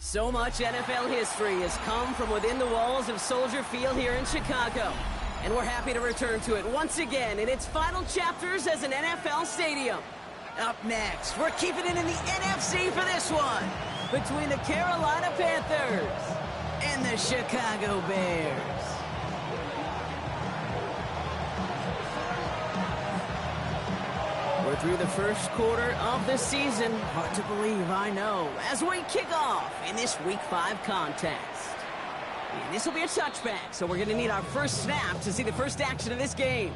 So much NFL history has come from within the walls of Soldier Field here in Chicago. And we're happy to return to it once again in its final chapters as an NFL stadium. Up next, we're keeping it in the NFC for this one, between the Carolina Panthers and the Chicago Bears. We're through the first quarter of the season. Hard to believe, I know, as we kick off in this Week 5 contest. And this will be a touchback, so we're going to need our first snap to see the first action of this game.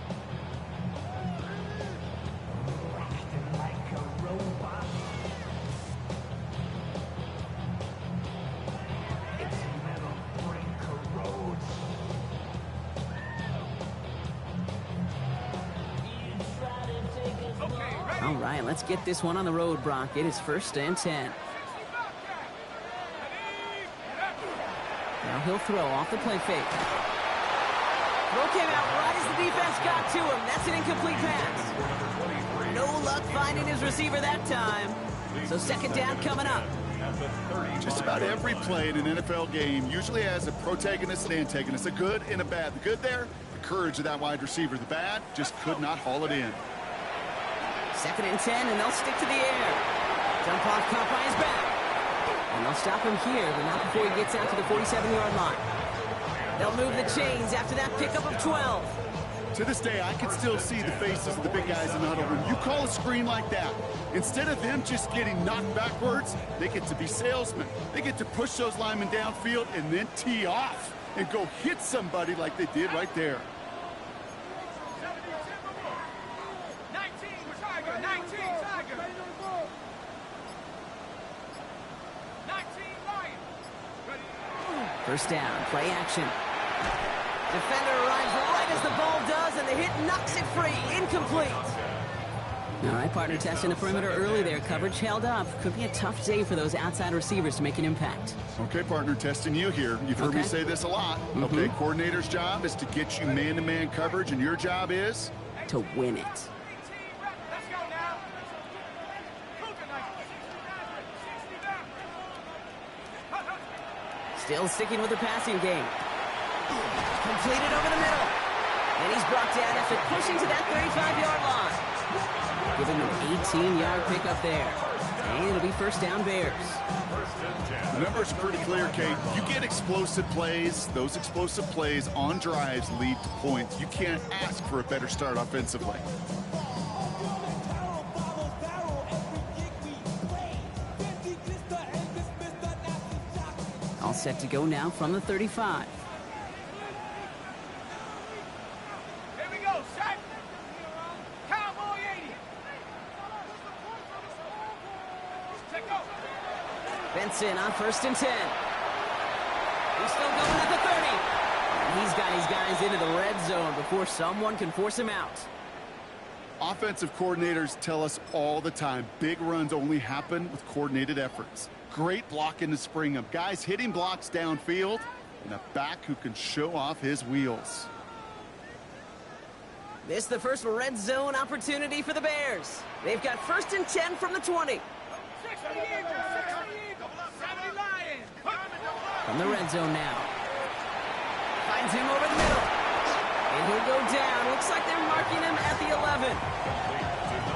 All right, let's get this one on the road, Brock. It is 1st and 10. Now he'll throw off the play fake. Throw came out right as the defense got to him. That's an incomplete pass. No luck finding his receiver that time. So 2nd down coming up. Just about every play in an NFL game usually has a protagonist and antagonist, a good and a bad. The good there, the courage of that wide receiver. The bad, just could not haul it in. 2nd and 10, and they'll stick to the air. Jump off caught by his back. And they'll stop him here, but not before he gets out to the 47-yard line. They'll move the chains after that pickup of 12. To this day, I can still see the faces of the big guys in the huddle. When you call a screen like that, instead of them just getting knocked backwards, they get to be salesmen. They get to push those linemen downfield and then tee off and go hit somebody like they did right there. First down, play action. Defender arrives right as the ball does, and the hit knocks it free. Incomplete. All right, partner, testing the perimeter early there. Coverage held up. Could be a tough day for those outside receivers to make an impact. Okay, partner, testing you here. You've heard me say this a lot. Okay, coordinator's job is to get you man-to-man coverage, and your job is? To win it. Still sticking with the passing game. Completed over the middle. And he's brought down after pushing to that 35-yard line. Giving him an 18-yard pickup there. And it'll be 1st down Bears. The numbers are pretty clear, Kate. You get explosive plays. Those explosive plays on drives lead to points. You can't ask for a better start offensively. All set to go now from the 35. Here we go, set. Cowboy 80. Check go. Benson on 1st and 10. He's still going at the 30. And he's got his guys into the red zone before someone can force him out. Offensive coordinators tell us all the time, big runs only happen with coordinated efforts. Great blocking to spring them. Guys hitting blocks downfield, and a back who can show off his wheels. This is the first red zone opportunity for the Bears. They've got 1st and 10 from the 20. From the red zone now. Finds him over the middle. And he'll go down. Looks like they're marking him at the 11.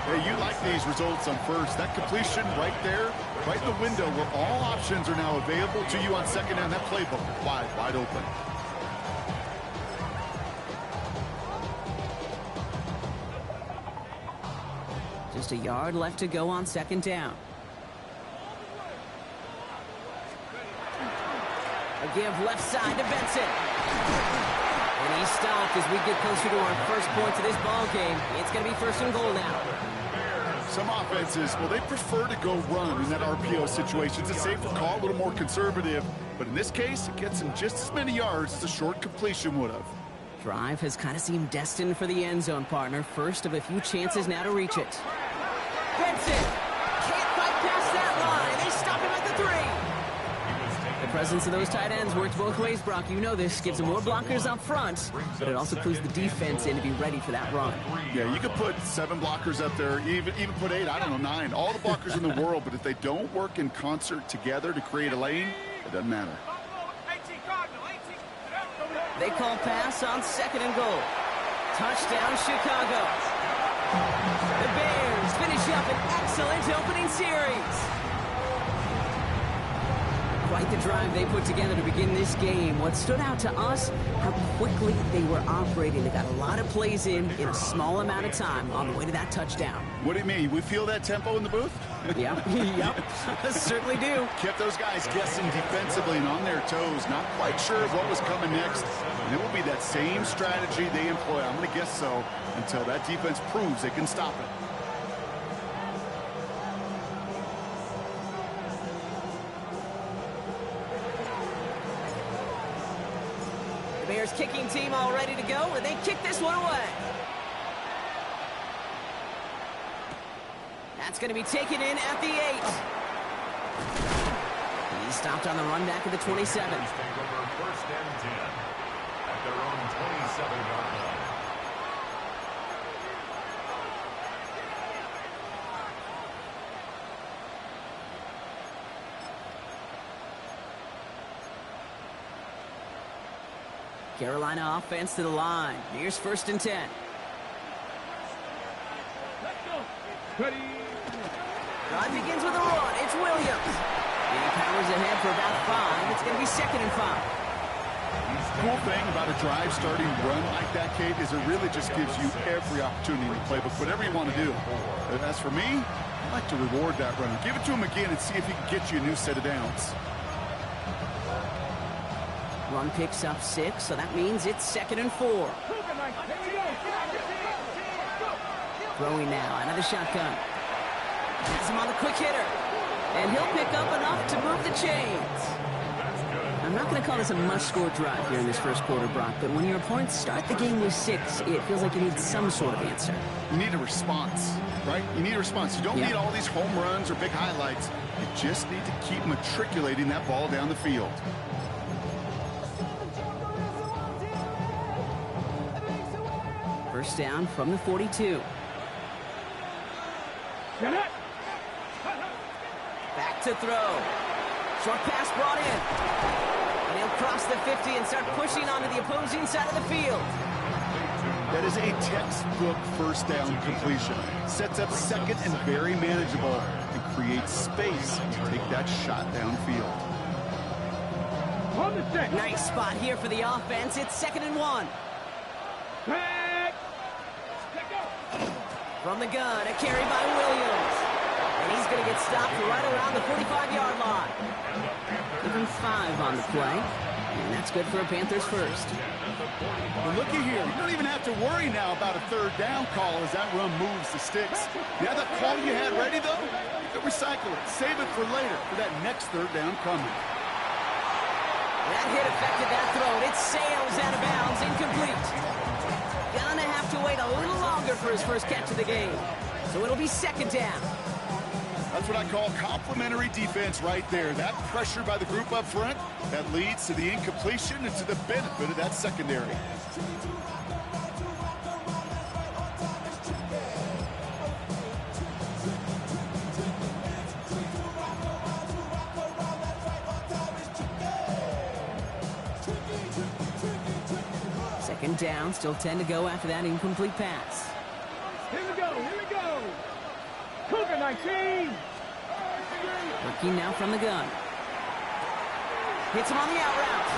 Hey, you like these results on 1st. That completion right there, right in the window where all options are now available to you on 2nd down. That playbook wide open. Just a yard left to go on 2nd down. A give left side to Benson. And he's stopped as we get closer to our first point to this ball game. It's going to be 1st and goal now. Some offenses, well, they prefer to go run in that RPO situation. It's a safer call, a little more conservative. But in this case, it gets him just as many yards as a short completion would have. Drive has kind of seemed destined for the end zone, partner. First of a few chances now to reach it. Benson can't fight past that line. They stop him at the 3. The presence of those tight ends works both ways, Brock. You know this. Gives them more blockers up front, but it also clues the defense in to be ready for that run. Yeah, you could put 7 blockers up there, even put 8, I don't know, 9. All the blockers in the world, but if they don't work in concert together to create a lane, it doesn't matter. They call pass on 2nd and goal. Touchdown, Chicago. The Bears finish up an excellent opening series. Quite the drive they put together to begin this game. What stood out to us, how quickly they were operating. They got a lot of plays in a small amount of time on the way to that touchdown. What do you mean? We feel that tempo in the booth? Yep, certainly do. Kept those guys guessing defensively and on their toes, not quite sure of what was coming next. And it will be that same strategy they employ, I'm going to guess so, until that defense proves they can stop it. The Bears kicking team all ready to go, and they kick this one away. That's going to be taken in at the 8. He's stopped on the run back at the 27. Take over 1st and 10 at their own 27-yard line. Carolina offense to the line. Here's 1st and 10. Ready. Drive begins with a run. It's Williams. He powers ahead for about 5. It's going to be 2nd and 5. The cool thing about a drive starting run like that, Kate, is it really just gives you every opportunity in the playbook, whatever you want to do. As for me, I like to reward that runner. Give it to him again and see if he can get you a new set of downs. Run picks up 6, so that means it's 2nd and 4. Throwing now out of the shotgun. Has him on the quick hitter. And he'll pick up enough to move the chains. I'm not going to call this a must-score drive here in this first quarter, Brock, but when your opponents start the game with 6, it feels like you need some sort of answer. You need a response, right? You need a response. You don't need all these home runs or big highlights. You just need to keep matriculating that ball down the field. First down from the 42. Back to throw. Short pass brought in. And he'll cross the 50 and start pushing onto the opposing side of the field. That is a textbook first down completion. Sets up 2nd and very manageable and creates space to take that shot downfield. Nice spot here for the offense. It's 2nd and 1. From the gun, a carry by Williams. And he's going to get stopped right around the 45-yard line. Even 5 on the play. And that's good for a Panthers first. Well, looky here. You don't even have to worry now about a 3rd down call as that run moves the sticks. You have that call you had ready, though? You can recycle it. Save it for later for that next 3rd down coming. That hit affected that throw. It sails out of bounds, incomplete. Gonna have to wait a little longer for his first catch of the game. So it'll be 2nd down. That's what I call complimentary defense right there. That pressure by the group up front, that leads to the incompletion and to the benefit of that secondary. Second down, still 10 to go after that incomplete pass. Here we go. Cougar 19. Working now from the gun. Hits him on the out route.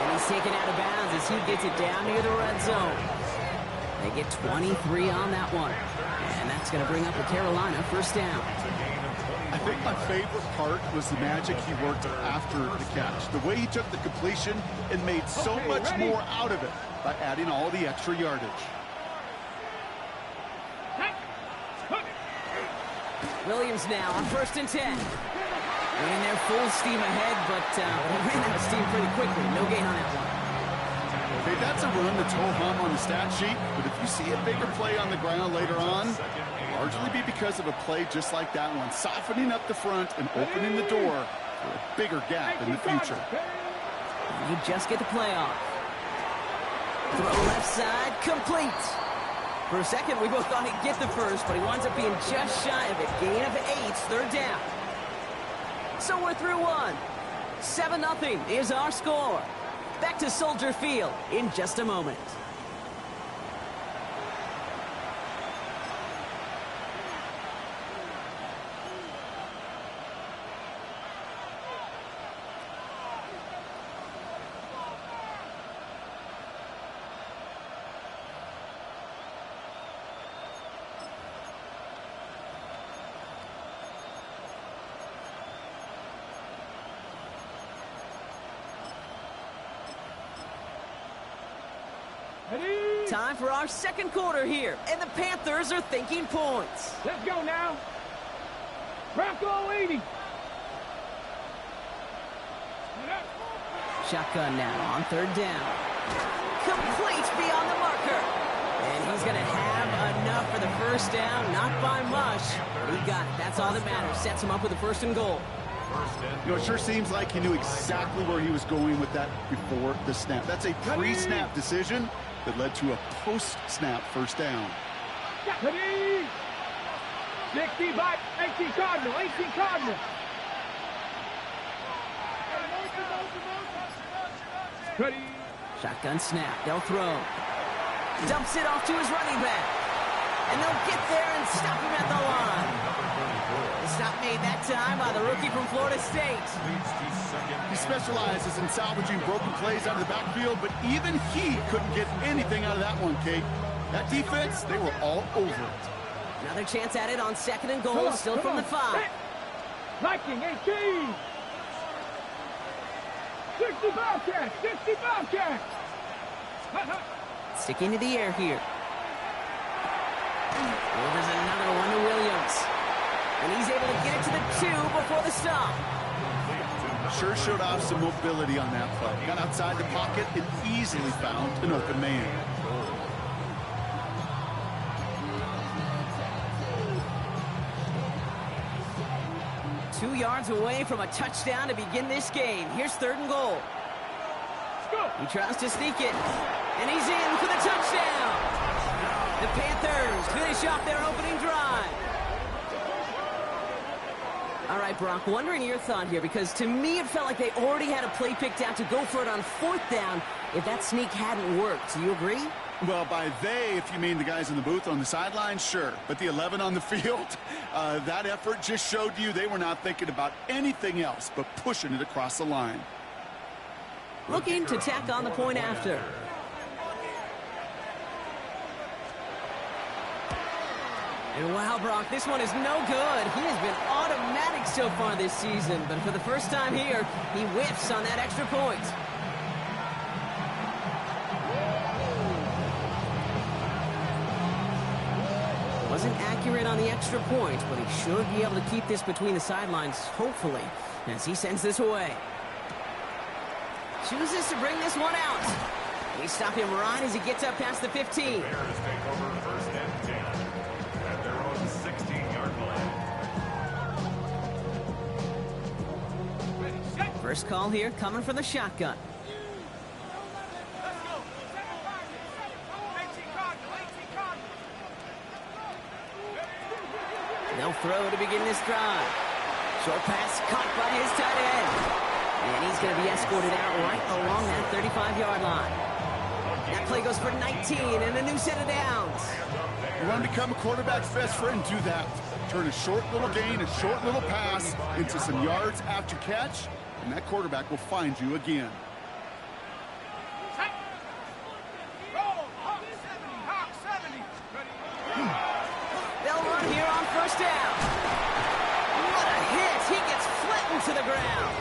And he's taken out of bounds as he gets it down near the red zone. They get 23 on that one. And that's going to bring up a Carolina first down. I think my favorite part was the magic he worked after the catch. The way he took the completion and made so much more out of it by adding all the extra yardage. Williams now on 1st and 10. Running there full steam ahead, but he ran out of steam pretty quickly. No gain on that one. Okay, that's a run that's ho-hum on the stat sheet, but if you see a bigger play on the ground later on, largely be because of a play just like that one, softening up the front and opening the door for a bigger gap in the future. And you just get the playoff. Throw left side, complete. For a second, we both thought he'd get the first, but he winds up being just shy of it. Gain of 8, third down. So we're through one. 7-0 is our score. Back to Soldier Field in just a moment. Time for our second quarter here, and the Panthers are thinking points. Let's go now. Bronco 80. Shotgun now on third down. Complete beyond the marker. And he's going to have enough for the first down, not by much. He got it. That's all that matters. Sets him up with a first and goal. You know, it sure seems like he knew exactly where he was going with that before the snap. That's a pre-snap decision that led to a post-snap first down. 65, 18 Cardinal, 18 Cardinal. Ready. Shotgun snap. They'll throw. Dumps it off to his running back. And they'll get there and stop him at the line. The stop made that time by the rookie from Florida State. He specializes in salvaging broken plays out of the backfield, but even he couldn't get anything out of that one, Kate. That defense, they were all over it. Another chance at it on second and goal, still from the 5. Liking 18. 65 catch, 65 catch. Sticking to the air here. Oh, there's another one to Williams. And he's able to get it to the 2 before the stop. Sure showed off some mobility on that play. Got outside the pocket and easily found an open man. Two yards away from a touchdown to begin this game. Here's third and goal. He tries to sneak it. And he's in for the touchdown. The Panthers finish off their opening drive. All right, Brock, wondering your thought here, because to me it felt like they already had a play picked out to go for it on fourth down if that sneak hadn't worked. Do you agree? Well, by they, if you mean the guys in the booth on the sideline, sure. But the 11 on the field, that effort just showed you they were not thinking about anything else but pushing it across the line. Looking to tack on the point after. And wow, Brock, this one is no good. He has been automatic so far this season, but for the first time here, he whiffs on that extra point. Wasn't accurate on the extra point, but he should be able to keep this between the sidelines, hopefully, as he sends this away. Chooses to bring this one out. They stop him right as he gets up past the 15. Bears take over first and 10 at their own 16-yard line. First call here coming from the shotgun. They'll throw to begin this drive. Short pass caught by his tight end. And he's going to be escorted out right along that 35-yard line. That play goes for 19 and a new set of downs. You want to become a quarterback's best friend, do that. Turn a short little gain, a short little pass into some yards after catch, and that quarterback will find you again. They'll run here on first down. What a hit. He gets flattened to the ground.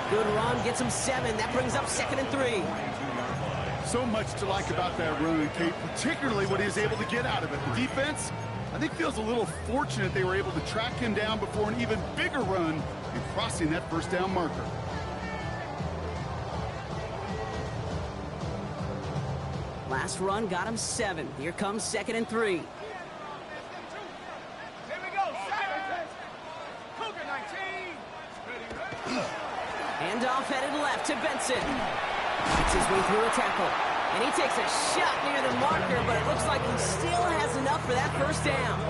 Good run, gets him 7. That brings up 2nd and 3. So much to like about that run, Kate, particularly what he was able to get out of it. The defense, I think, feels a little fortunate they were able to track him down before an even bigger run in crossing that first down marker. Last run got him 7. Here comes 2nd and 3. Here we go, 7. Cougar 19. left to Benson. Fights his way through a tackle. And he takes a shot near the marker, but it looks like he still has enough for that first down.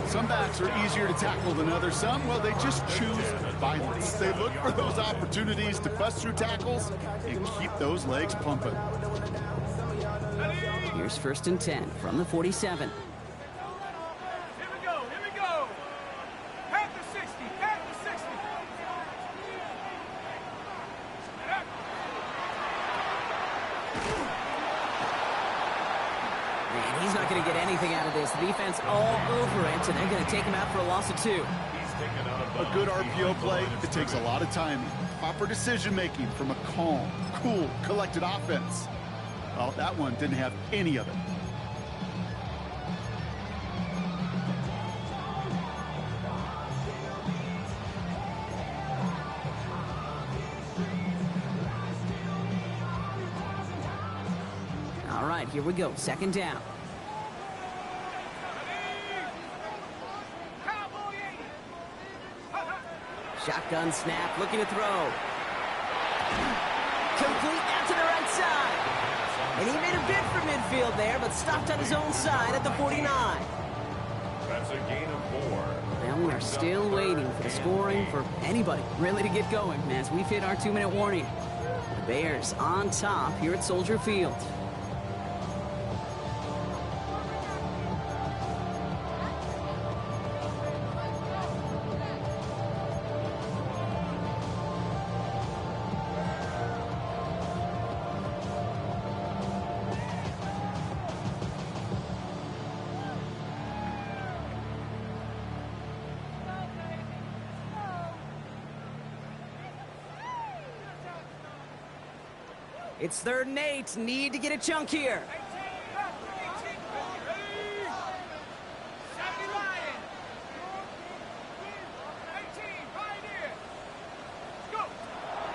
Some backs are easier to tackle than others. Some, well, they just choose violence. They look for those opportunities to bust through tackles and keep those legs pumping. Here's 1st and 10 from the 47. Here we go. Panther 60, Panther 60. Man, he's not going to get anything out of this. The defense all over it, and they're going to take him out for a loss of 2. A good RPO play, it takes a lot of timing. Proper decision-making from a calm, cool, collected offense. Well, that one didn't have any of it. All right, here we go. 2nd down. Shotgun snap, looking to throw. Complete out to the right side. And he made a bid for midfield there, but stopped on his own side at the 49. That's a gain of 4. And we are still waiting for the scoring for anybody really to get going as we've hit our 2-minute warning. The Bears on top here at Soldier Field. It's 3rd and 8. Need to get a chunk here.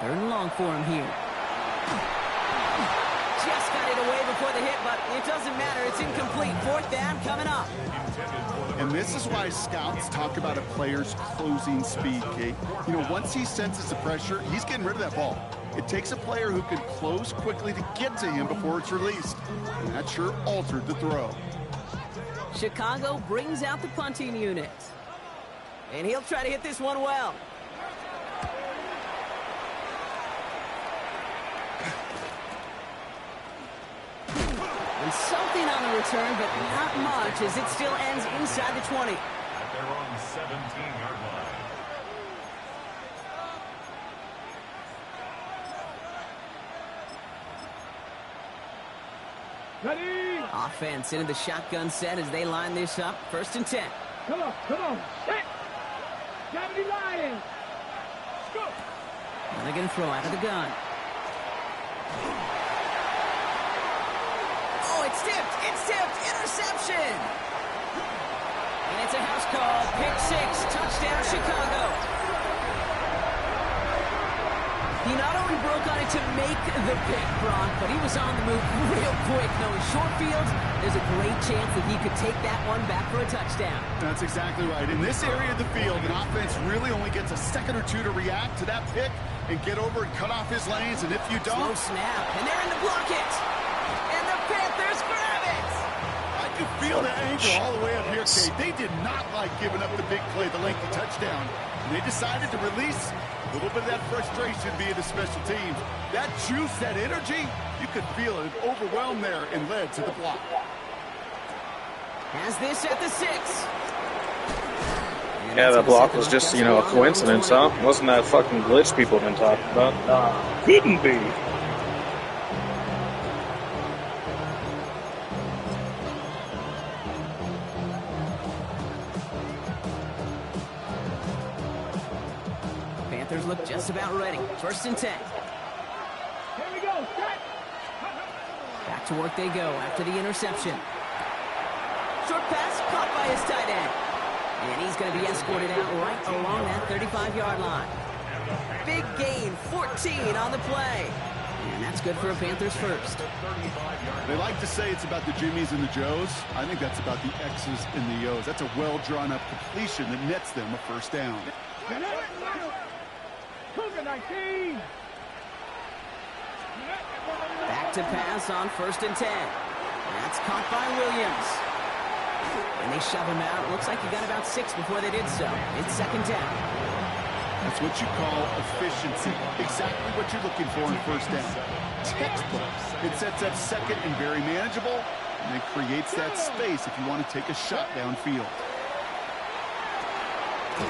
Third and long for him here. Just got it away before the hit, but it doesn't matter. It's incomplete. 4th down coming up. And this is why scouts talk about a player's closing speed, Kate. You know, once he senses the pressure, he's getting rid of that ball. It takes a player who can close quickly to get to him before it's released. And that sure altered the throw. Chicago brings out the punting unit. And he'll try to hit this one well. And something on the return, but not much as it still ends inside the 20. At their own 17-yard line. Ready? Offense into the shotgun set as they line this up. 1st and 10. Come on. Set. 70 Lions. Go. Now they're going to throw out of the gun. Oh, it's tipped. Interception. And it's a house call. Pick 6. Touchdown, Chicago. He not only broke on it to make the pick, Brock, but he was on the move real quick. Knowing short fields, there's a great chance that he could take that one back for a touchdown. That's exactly right. In this area of the field, an offense really only gets a second or two to react to that pick and get over and cut off his lanes. And if you don't... Slow snap, and they're in to block it. And the Panthers grab it. I can feel that anger all the way up here, Kate. They did not like giving up the big play, the lengthy touchdown. And they decided to release a little bit of that frustration being the special teams. That juice, that energy, you could feel it overwhelmed there and led to the block. Has this at the 6. Yeah, that block was just, you know, a coincidence, huh? Wasn't that fucking glitch people have been talking about? Couldn't be. Panthers look just about ready. 1st and 10. Here we go. Set. Back to work they go after the interception. Short pass caught by his tight end. And he's going to be escorted out right along that 35-yard line. Big gain, 14 on the play. And that's good for a Panthers first. They like to say it's about the Jimmies and the Joes. I think that's about the X's and the O's. That's a well-drawn-up completion that nets them a first down. Cougar 19. to pass on 1st and 10. That's caught by Williams. And they shove him out. Looks like he got about 6 before they did so. It's 2nd down. That's what you call efficiency. Exactly what you're looking for in 1st down. Textbook. It sets up 2nd and very manageable, and it creates that space if you want to take a shot downfield.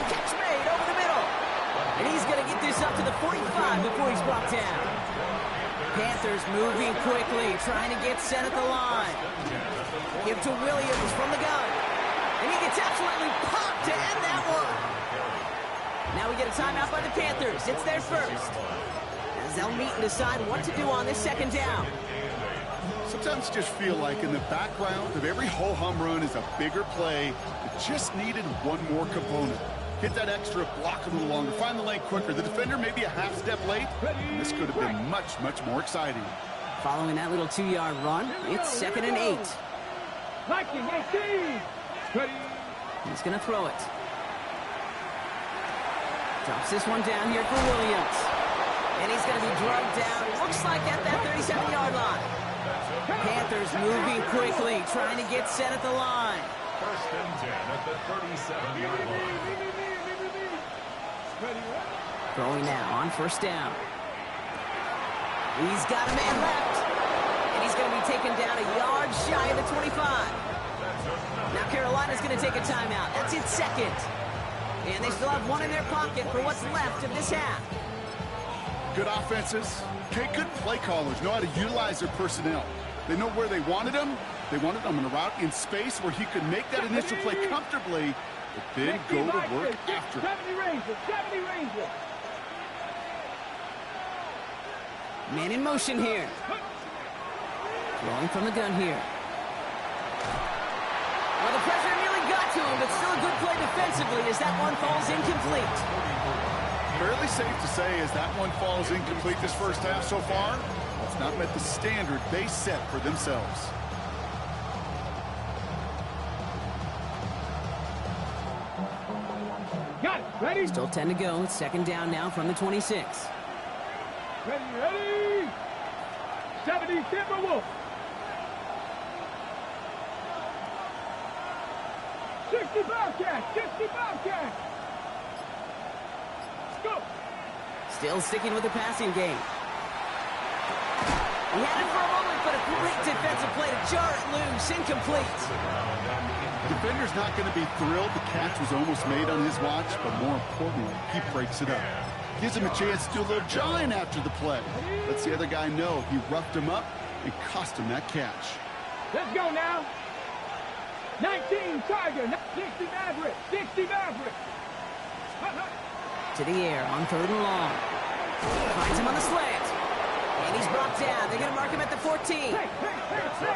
Catch made over the middle. And he's going to get this up to the 45 before he's brought down. Panthers moving quickly, trying to get set at the line. Give to Williams from the gun. And he gets absolutely popped to end that one. Now we get a timeout by the Panthers. It's their first. As they'll meet and decide what to do on this 2nd down. Sometimes you just feel like in the background of every ho-hum run is a bigger play that just needed one more component. Hit that extra, block a little longer, find the lane quicker. The defender may be a half step late, and this could have been much, much more exciting. Following that little 2-yard run, it's 2nd and 8. He's going to throw it. Drops this one down here for Williams. And he's going to be drugged down, looks like at that 37-yard line. Panthers moving quickly, trying to get set at the line. 1st and 10 at the 37-yard line. Throwing now on 1st down. He's got a man left. And he's going to be taken down a yard shy of the 25. Now Carolina's going to take a timeout. That's its 2nd. And they still have one in their pocket for what's left of this half. Good offenses. Okay, good play callers know how to utilize their personnel. They know where they wanted them. They wanted them in a route in space where he could make that initial play comfortably, but then go to work after it. Man in motion here. Throwing from the gun here. Well, the pressure nearly got to him, but still a good play defensively as that one falls incomplete. Fairly safe to say as that one falls incomplete this 1st half so far, it's not met the standard they set for themselves. Got it. Ready? Still 10 to go. It's 2nd down now from the 26. Ready? 70 Timberwolf. 60 Bobcat. 60 Bobcat. Let's go. Still sticking with the passing game. He had it for a moment, but a great defensive play to jar it loose. Incomplete. Defender's not going to be thrilled the catch was almost made on his watch, but more importantly, he breaks it up. Gives him a chance to do a little jawing after the play. Lets the other guy know he roughed him up and cost him that catch. Let's go now. 19 Tiger. 60 Maverick. 60 Maverick. To the air on 3rd and long. Finds him on the slant. And he's brought down. They're going to mark him at the 14.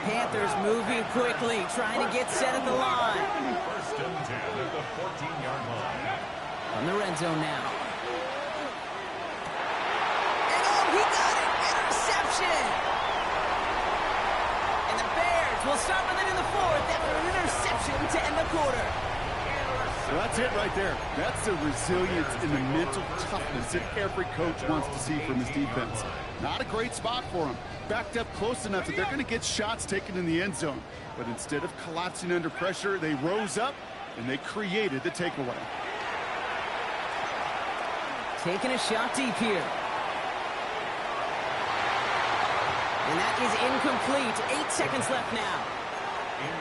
Panthers moving quickly, trying to get set at the line. 1st and 10 at the 14-yard line. On the red zone now. And oh, he got it! Interception! And the Bears will start with it in the 4th after an interception to end the quarter. So that's it right there. That's the resilience and the mental toughness that every coach wants to see from his defense. Not a great spot for him. Backed up close enough that they're going to get shots taken in the end zone. But instead of collapsing under pressure, they rose up and they created the takeaway. Taking a shot deep here. And that is incomplete. 8 seconds left now.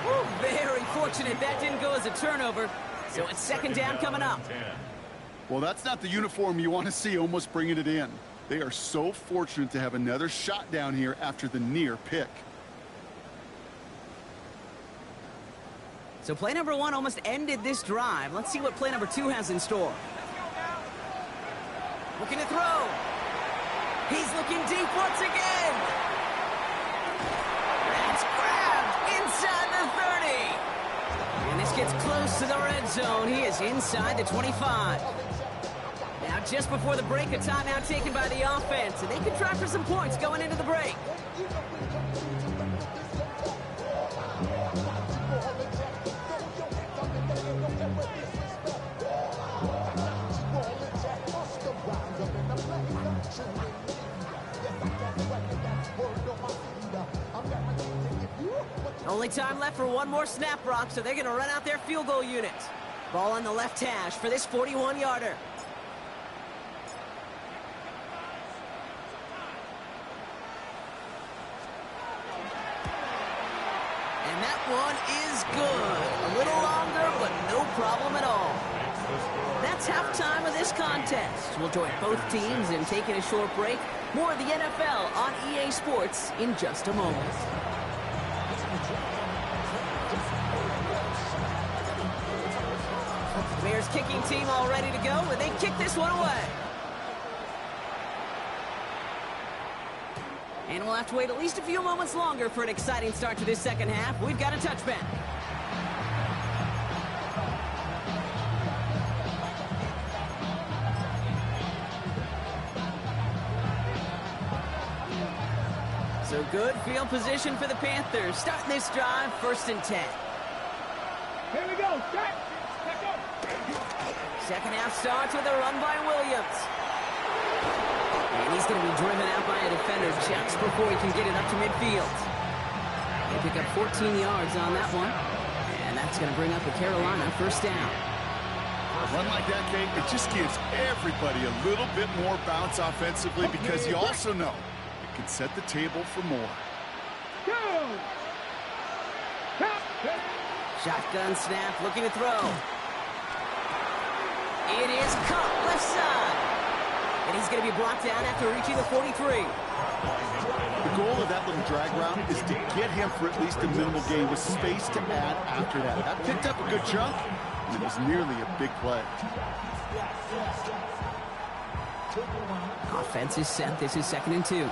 Woo, very fortunate that didn't go as a turnover. So it's 2nd down coming up. Well, that's not the uniform you want to see almost bringing it in. They are so fortunate to have another shot down here after the near pick. So play number 1 almost ended this drive. Let's see what play number 2 has in store. Looking to throw. He's looking deep once again. That's grabbed inside the 30. And this gets close to the red zone. He is inside the 25. Now, just before the break, a timeout taken by the offense, and they could try for some points going into the break. Only time left for one more snap, Brock, so they're going to run out their field goal unit. Ball on the left hash for this 41-yarder. And that one is good. A little longer, but no problem at all. That's halftime of this contest. We'll join both teams in taking a short break. More of the NFL on EA Sports in just a moment. Bears kicking team all ready to go, and they kick this one away. And we'll have to wait at least a few moments longer for an exciting start to this second half. We've got a touchback. So good field position for the Panthers. Starting this drive, 1st and 10. Here we go. Set. Let's go. Second half starts with a run by Williams. And he's going to be driven out by a defender just before he can get it up to midfield. They pick up 14 yards on that one. And that's going to bring up a Carolina 1st down. A run like that, Kate, it just gives everybody a little bit more bounce offensively because you also know it can set the table for more. Go. Shotgun snap, looking to throw. It is caught left side. And he's going to be brought down after reaching the 43. The goal of that little drag route is to get him for at least a minimal gain with space to add after that. That picked up a good chunk, and it was nearly a big play. Offense is set. This is 2nd and 2.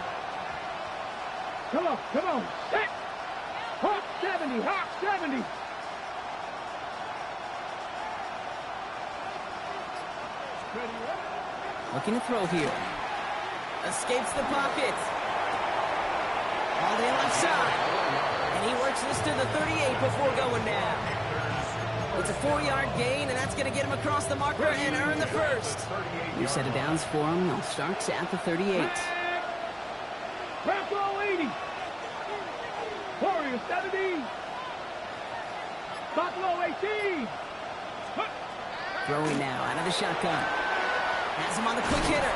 Come on, come on. Set. Hawk 70, Hawk 70. Looking to throw here. Escapes the pocket. All the left side. And he works this to the 38 before going down. It's a 4-yard gain, and that's going to get him across the marker and earn the 1st. New set of downs for him. They'll start at the 38. Buffalo 80. Warriors 70. Buffalo 18. Throwing now out of the shotgun. Has him on the quick hitter.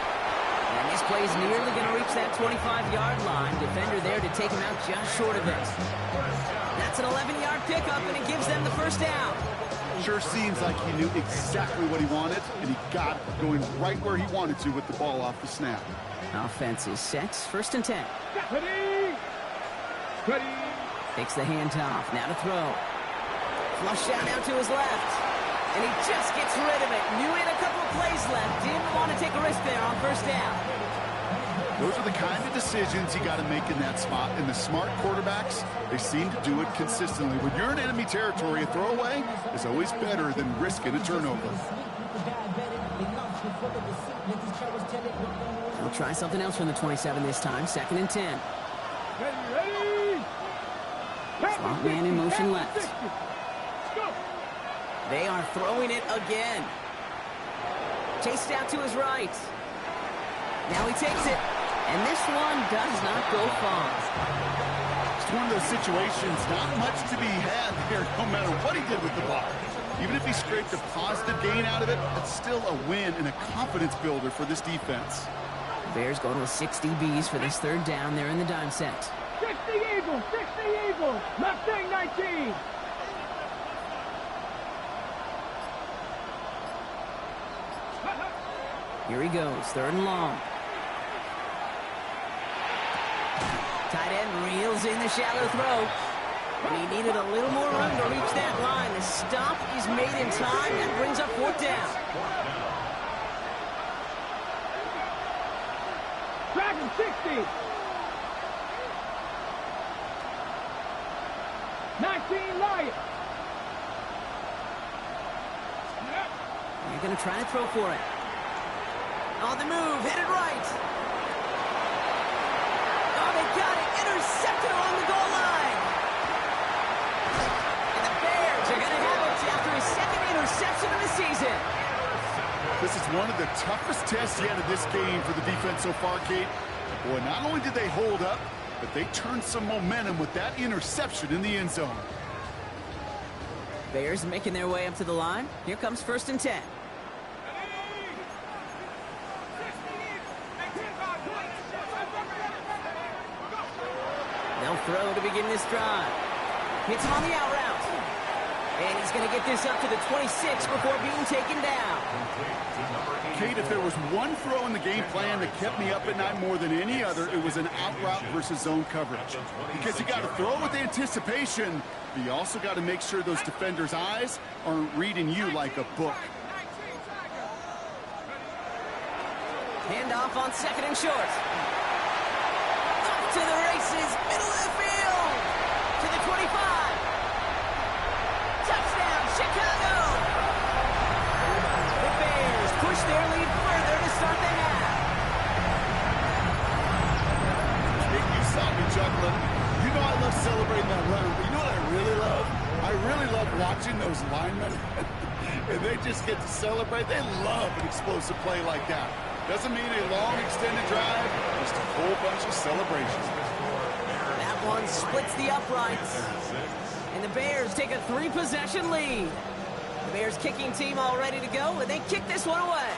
And this play is nearly going to reach that 25-yard line. Defender there to take him out just short of it. That's an 11-yard pickup, and it gives them the 1st down. Sure seems like he knew exactly what he wanted, and he got it, going right where he wanted to with the ball off the snap. Offense is set. 1st and 10. Ready. Ready. Takes the handoff. Now to throw. Flush down now to his left. And he just gets rid of it. Knew he had a couple of plays left. Didn't want to take a risk there on 1st down. Those are the kind of decisions you got to make in that spot. And the smart quarterbacks, they seem to do it consistently. When you're in enemy territory, a throwaway is always better than risking a turnover. We'll try something else from the 27 this time. 2nd and 10. Ready. Slot man in motion left. Go. They are throwing it again. Chased out to his right. Now he takes it. And this one does not go far. It's one of those situations, not much to be had there, no matter what he did with the ball. Even if he scraped a positive gain out of it, it's still a win and a confidence builder for this defense. Bears go to a 60 Bs for this 3rd down there in the dime set. 60 Eagles, 60 Eagles. Mustang 19. Here he goes, 3rd and long. Tight end reels in the shallow throw. And he needed a little more room to reach that line. The stop is made in time. That brings up 4th down. Dragon 60. 19 Lions. They're going to try to throw for it. On the move, hit it right. Oh, they got it. Intercepted along the goal line. And the Bears are going to have it after his 2nd interception of the season. This is one of the toughest tests yet of this game for the defense so far, Kate. Boy, not only did they hold up, but they turned some momentum with that interception in the end zone. Bears making their way up to the line. Here comes 1st and 10. They'll throw to begin this drive. Hits him on the out route. And he's going to get this up to the 26 before being taken down. Kate, if there was one throw in the game plan that kept me up at night more than any other, it was an out route versus zone coverage. Because you got to throw with anticipation, but you also got to make sure those defenders' eyes aren't reading you like a book. Handoff on 2nd and short. Off to the races, middle of the field. To the 25. Touchdown, Chicago! The Bears push their lead further to start the half. You saw me juggling. You know I love celebrating that run, but you know what I really love? I really love watching those linemen. And they just get to celebrate. They love an explosive play like that. Doesn't mean a long extended drive, just a whole bunch of celebrations. That one splits the uprights. And the Bears take a 3-possession lead. The Bears kicking team all ready to go, and they kick this one away.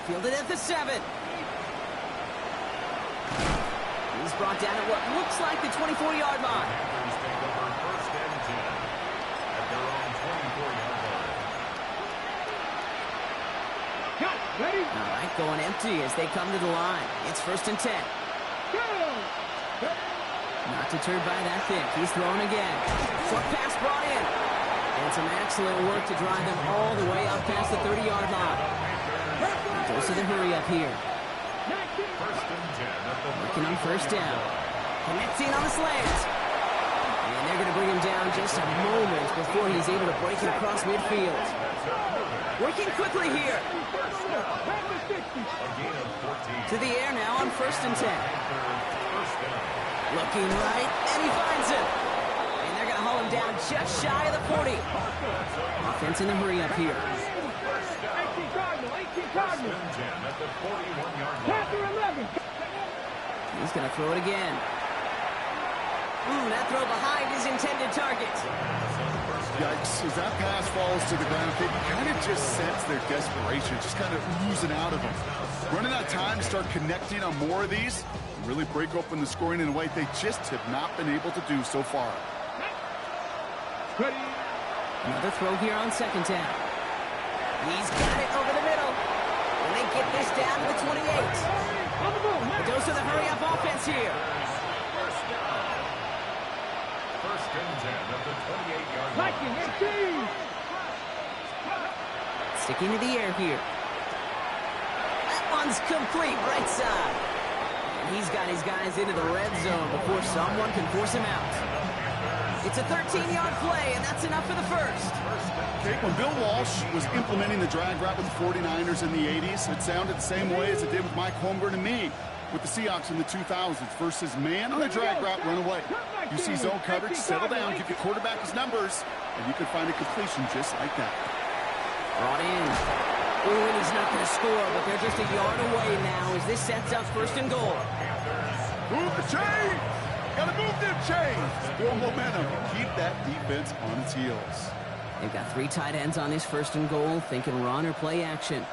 Fielded at the 7. He's brought down at what looks like the 24-yard line. Panthers take over 1st and 10 at their own 24-yard line. Cut. Ready? All right, going empty as they come to the line. It's 1st and 10. Go. Not deterred by that pick. He's throwing again. Short pass brought in. And some excellent work to drive them all the way up past the 30-yard line. Goes to the hurry up here. 1st and 10 at the Working on 1st down. Connecting on the slant. And they're going to bring him down just a moment before he's able to break it across midfield. Working quickly here. To the air now on 1st and 10. Looking right, and he finds him. And they're going to haul him down just shy of the 40. Offense in the hurry up here. 18 Cardinal. at the 41-yard line. Panther 11. He's going to throw it again. That throw behind his intended target. Yikes, as that pass falls to the ground, they kind of just sense their desperation, just kind of oozing out of them. Running out of time to start connecting on more of these, really break open the scoring in a way they just have not been able to do so far. Ready. Another throw here on 2nd down. He's got it over the middle. And they get this down to the 28. On the move. A dose of the hurry-up offense here. 1st and 10 at the 28-yard line. Liking 18. Sticking to the air here. That one's complete right side. And he's got his guys into the red zone before someone can force him out. It's a 13-yard play, and that's enough for the first. Kate, when Bill Walsh was implementing the drag route with the 49ers in the 80s, it sounded the same way as it did with Mike Holmgren and me with the Seahawks in the 2000s versus man on a drag route, run away. You see zone coverage, settle down, give your quarterback his numbers, and you can find a completion just like that. Brought in. And he's not going to score, but they're just a yard away now as this sets up 1st and goal. Move the chains! Gotta move them chains! Build momentum. Keep that defense on its heels. They've got 3 tight ends on this 1st and goal, thinking run or play action.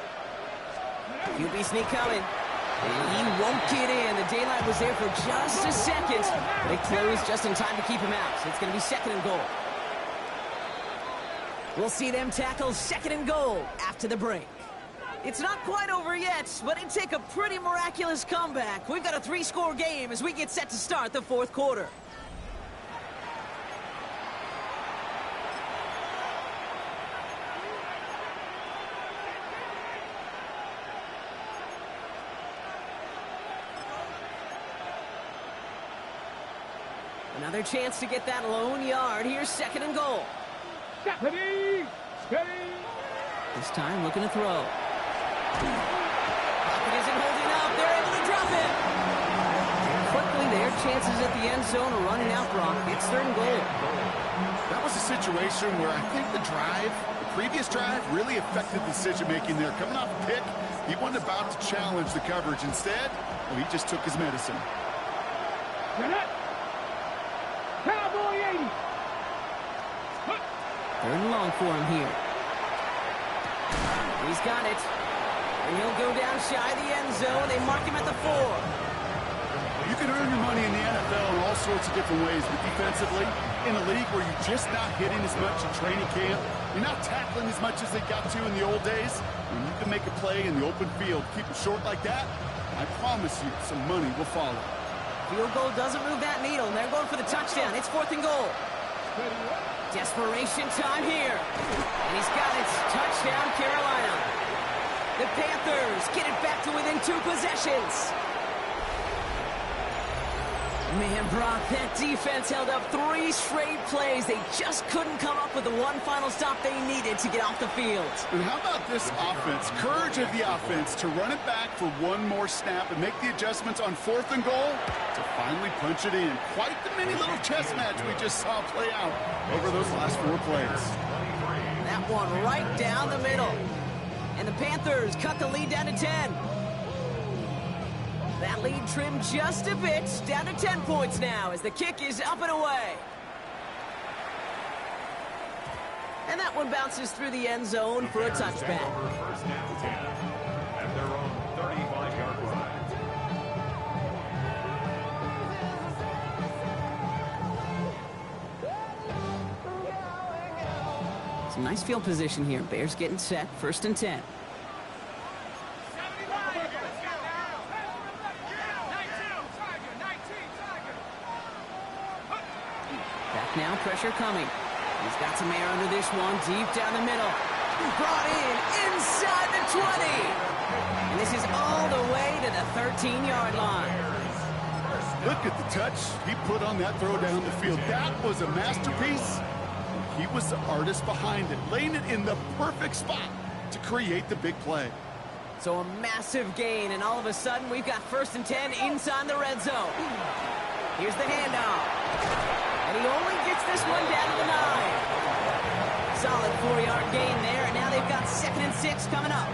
QB sneak coming. And he won't get in. The daylight was there for just a second. They closed just in time to keep him out. So it's going to be 2nd and goal. We'll see them tackle 2nd and goal after the break. It's not quite over yet, but it'd take a pretty miraculous comeback. We've got a 3-score game as we get set to start the 4th quarter. Another chance to get that lone yard. Here's 2nd and goal. Ready. Ready. This time looking to throw. Pocket isn't holding up. They're able to drop it. Quickly, their chances at the end zone are running out, Brock. It's 3rd and goal. That was a situation where I think the drive, the previous drive really affected decision-making there. Coming off a pick, he wasn't about to challenge the coverage. Instead, well, he just took his medicine. Cowboy 80. Third and long for him here. He's got it. And he'll go down shy of the end zone. They mark him at the 4. You can earn your money in the NFL in all sorts of different ways, but defensively, in a league where you're just not hitting as much in training camp, you're not tackling as much as they got to in the old days, when you can make a play in the open field, keep it short like that, I promise you some money will follow. Field goal doesn't move that needle. They're going for the touchdown. It's 4th and goal. Desperation time here. And he's got it. Touchdown, Carolina. The Panthers get it back to within 2 possessions. Man, Brock, that defense held up 3 straight plays. They just couldn't come up with the one final stop they needed to get off the field. And how about this offense? Courage of the offense to run it back for one more snap and make the adjustments on 4th and goal to finally punch it in. Quite the mini little chess match we just saw play out over those last 4 plays. That one right down the middle. And the Panthers cut the lead down to 10. That lead trimmed just a bit, down to 10 points now as the kick is up and away. And that one bounces through the end zone for a touchback. First down 10 at their own 35-yard line. Some nice field position here. Bears getting set, 1st and 10. Now pressure coming. He's got some air under this one, deep down the middle. Brought in inside the 20. And this is all the way to the 13-yard line. Look at the touch he put on that throw down the field. That was a masterpiece. He was the artist behind it, laying it in the perfect spot to create the big play. So a massive gain, and all of a sudden we've got 1st and 10 inside the red zone. Here's the handoff. And he only gets this one down to the 9. Solid 4-yard gain there, and now they've got 2nd and 6 coming up.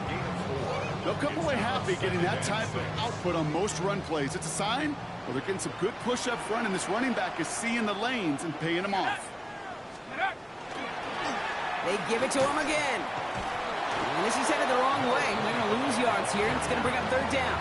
They'll come away happy getting that type of output on most run plays. It's a sign, well, they're getting some good push up front, and this running back is seeing the lanes and paying them off. They give it to him again. And this is headed the wrong way. They're going to lose yards here, and it's going to bring up 3rd down.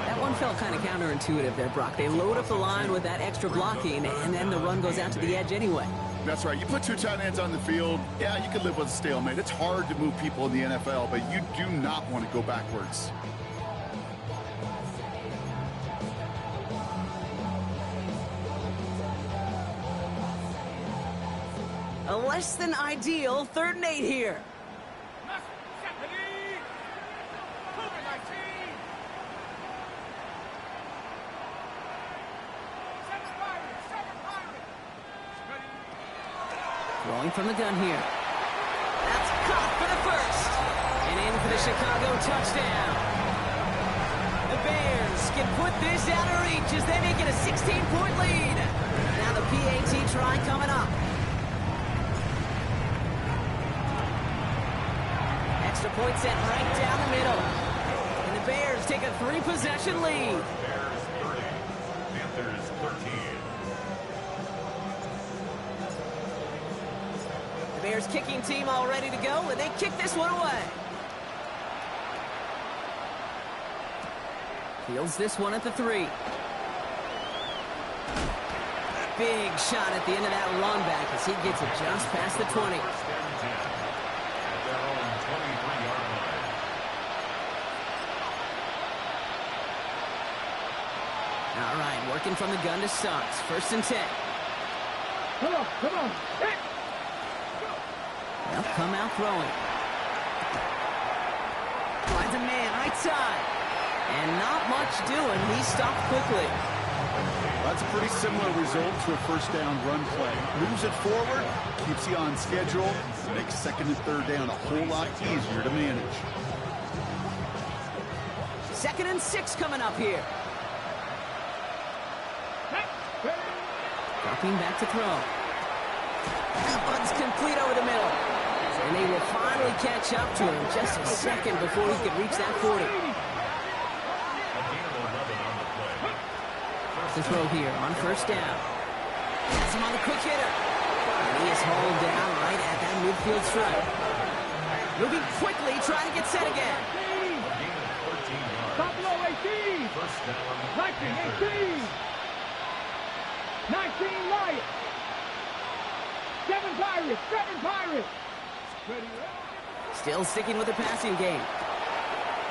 That one felt kind of counterintuitive there, Brock. They load up the line with that extra blocking, and then the run goes out to the edge anyway. That's right. You put 2 tight ends on the field, yeah, you can live with a stalemate. It's hard to move people in the NFL, but you do not want to go backwards. A less than ideal 3rd and 8 here. Throwing from the gun here. That's caught for the 1st. And in for the Chicago touchdown. The Bears can put this out of reach as they make it a 16-point lead. Now the PAT try coming up. Extra point set right down the middle. And the Bears take a 3-possession lead. Bears 30, Panthers 13. The Bears kicking team all ready to go, and they kick this one away. Fields this one at the 3. Big shot at the end of that run back as he gets it just past the 20. First down 10 at their own 23-yard line. All right, working from the gun to Suggs. 1st and 10. Come on. Hit. They'll come out throwing. Finds a man right side. And not much doing. He stopped quickly. That's a pretty similar result to a 1st down run play. Moves it forward, keeps you on schedule, makes 2nd and 3rd down a whole lot easier to manage. 2nd and 6 coming up here. Dropping back to throw. That one's complete over the middle. and they will finally catch up to him just a second before he could reach that 40. The throw here on first down. Has him on the quick hitter. And he is hauled down right at that midfield stripe. Moving quickly, trying to get set again. Buffalo 18. 19, 18. 19 Lions. 7 Pirates. 7 Pirates. Still sticking with the passing game.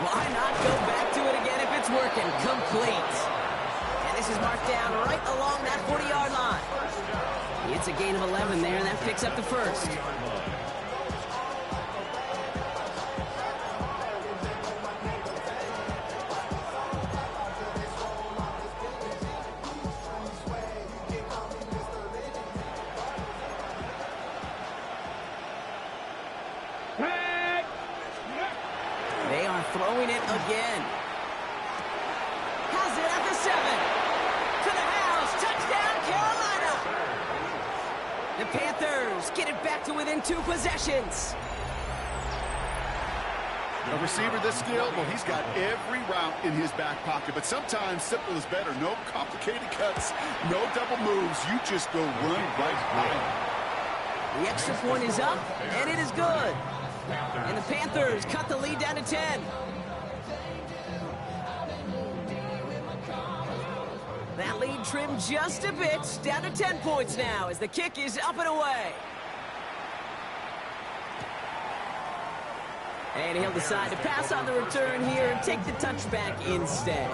Why not go back to it again if it's working? Complete. And this is marked down right along that 40-yard line. It's a gain of 11 there, and that picks up the first. They are throwing it again. Has it at the 7. To the house. Touchdown, Carolina. The Panthers get it back to within 2 possessions. A receiver this skilled, well, he's got every route in his back pocket, but sometimes simple is better. No complicated cuts, no double moves. You just go run right by. The extra point is up, and it is good. And the Panthers cut the lead down to 10. That lead trimmed just a bit, down to 10 points now as the kick is up and away. And he'll decide to pass on the return here and take the touchback instead.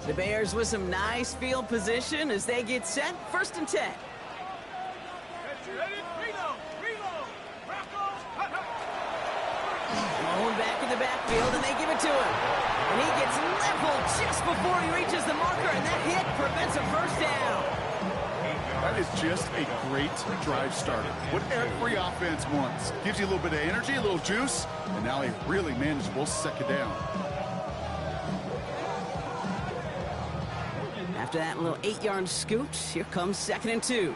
The Bears with some nice field position as they get set. 1st and 10. Blown back in the backfield, and they give it to him. And he gets leveled just before he reaches the marker, and that hit prevents a first down. That is just a great drive starter. What every offense wants. Gives you a little bit of energy, a little juice, and now a really manageable 2nd down. After that little 8-yard scoot, here comes 2nd and 2.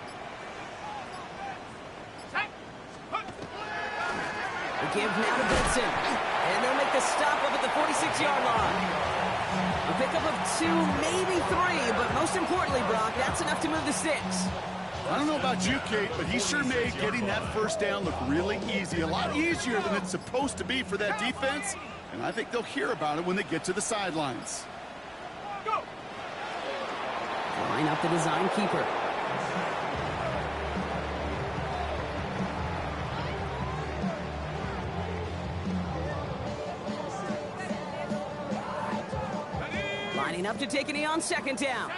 The give now to Benson. And they'll make the stop up at the 46-yard line. A pickup of 2, maybe 3, but most importantly, Brock, that's enough to move the sticks. I don't know about you, Kate, but he sure made getting that first down look really easy. A lot easier than it's supposed to be for that defense. And I think they'll hear about it when they get to the sidelines. Line up the design keeper. Lining up to take a knee on 2nd down.